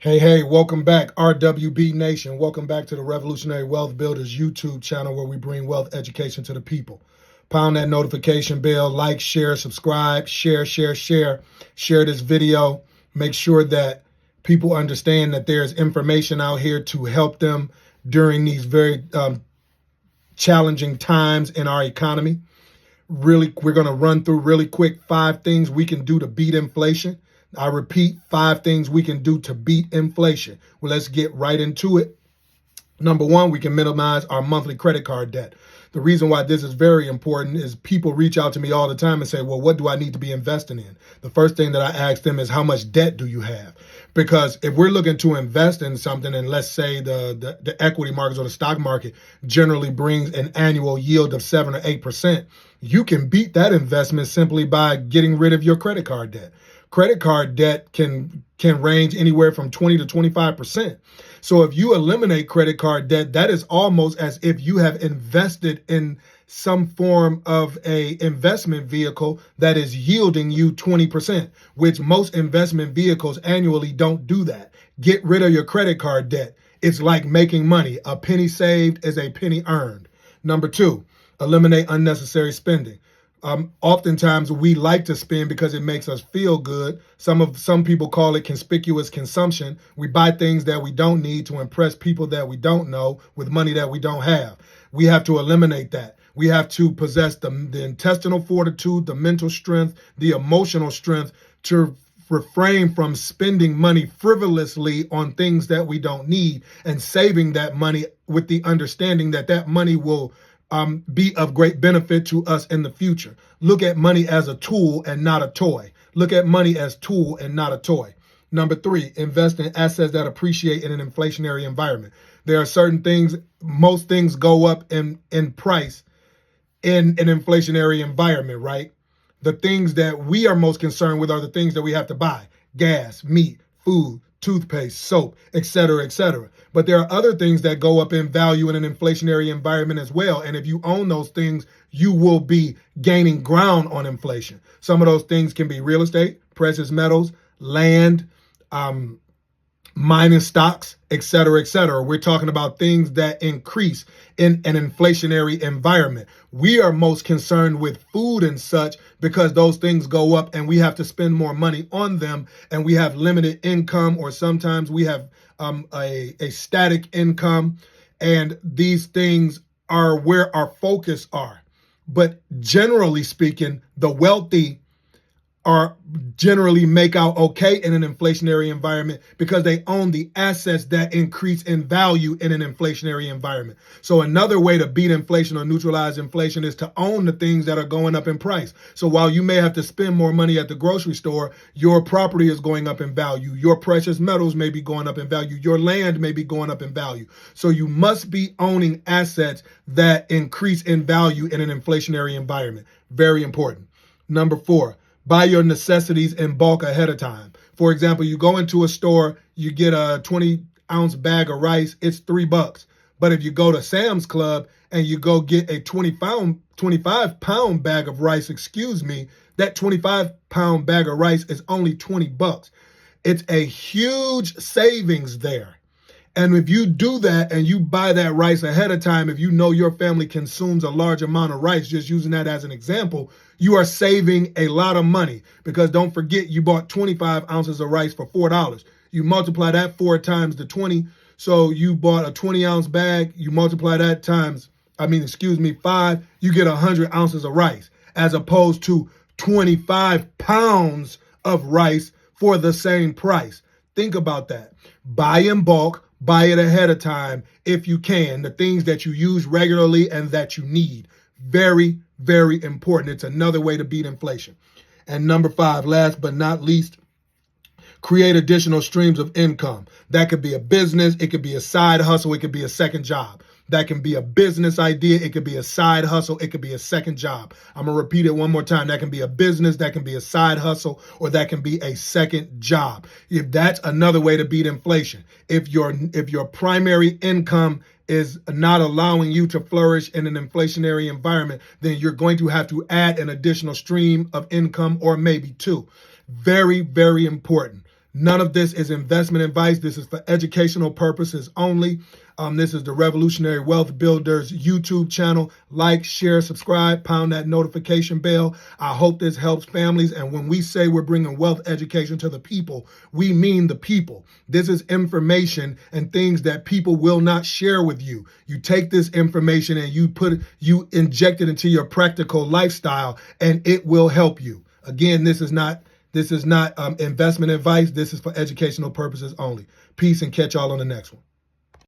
Hey, welcome back, RWB Nation. Welcome back to the Revolutionary Wealth Builders YouTube channel where we bring wealth education to the people. Pound that notification bell, like, share, subscribe, share this video. Make sure that people understand that there's information out here to help them during these very challenging times in our economy. We're going to run through really quick 5 things we can do to beat inflation. I repeat, 5 things we can do to beat inflation. Well, let's get right into it. Number 1, we can minimize our monthly credit card debt. The reason why this is very important is people reach out to me all the time and say, well, what do I need to be investing in? The first thing that I ask them is, how much debt do you have? Because if we're looking to invest in something, and let's say the equity markets or the stock market generally brings an annual yield of 7 or 8%, you can beat that investment simply by getting rid of your credit card debt. Credit card debt can range anywhere from 20 to 25%. So if you eliminate credit card debt, that is almost as if you have invested in some form of a investment vehicle that is yielding you 20%, which most investment vehicles annually don't do that. Get rid of your credit card debt. It's like making money. A penny saved is a penny earned. Number 2, eliminate unnecessary spending. Oftentimes we like to spend because it makes us feel good. Some people call it conspicuous consumption. We buy things that we don't need to impress people that we don't know with money that we don't have. We have to eliminate that. We have to possess the intestinal fortitude, the mental strength, the emotional strength to refrain from spending money frivolously on things that we don't need, and saving that money with the understanding that that money will be of great benefit to us in the future. Look at money as a tool and not a toy. Look at money as tool and not a toy. Number 3, invest in assets that appreciate in an inflationary environment. There are certain things, most things go up in price in an inflationary environment, right? The things that we are most concerned with are the things that we have to buy: gas, meat, food, toothpaste, soap, etc., etc. But there are other things that go up in value in an inflationary environment as well. And if you own those things, you will be gaining ground on inflation. Some of those things can be real estate, precious metals, land, mining stocks, etc., etc. We're talking about things that increase in an inflationary environment. We are most concerned with food and such because those things go up and we have to spend more money on them, and we have limited income, or sometimes we have a static income, and these things are where our focus are. But generally speaking, the wealthy are generally make out okay in an inflationary environment because they own the assets that increase in value in an inflationary environment. So another way to beat inflation or neutralize inflation is to own the things that are going up in price. So while you may have to spend more money at the grocery store, your property is going up in value. Your precious metals may be going up in value. Your land may be going up in value. So you must be owning assets that increase in value in an inflationary environment. Very important. Number 4, buy your necessities in bulk ahead of time. For example, you go into a store, you get a 20-ounce bag of rice, it's $3. But if you go to Sam's Club and you go get a 25-pound bag of rice, that 25-pound bag of rice is only $20. It's a huge savings there. And if you do that and you buy that rice ahead of time, if you know your family consumes a large amount of rice, just using that as an example, you are saving a lot of money, because don't forget, you bought 25 ounces of rice for $4. You multiply that 4 times the 20. So you bought a 20-ounce bag, you multiply that times, 5, you get 100 ounces of rice, as opposed to 25 pounds of rice for the same price. Think about that. Buy in bulk. Buy it ahead of time if you can, the things that you use regularly and that you need. Very, very important. It's another way to beat inflation. And number 5, last but not least, create additional streams of income. That could be a business, it could be a side hustle, it could be a second job. That can be a business idea, it could be a side hustle, it could be a second job. I'm going to repeat it one more time. That can be a business, that can be a side hustle, or that can be a second job. If that's another way to beat inflation. If your primary income is not allowing you to flourish in an inflationary environment, then you're going to have to add an additional stream of income, or maybe 2. Very, very important. None of this is investment advice. This is for educational purposes only. This is the Revolutionary Wealth Builders YouTube channel. Like, share, subscribe, pound that notification bell. I hope this helps families. And when we say we're bringing wealth education to the people, we mean the people. This is information and things that people will not share with you. You take this information and you inject it into your practical lifestyle, and it will help you. Again, this is not investment advice. This is for educational purposes only. Peace, and catch y'all on the next one.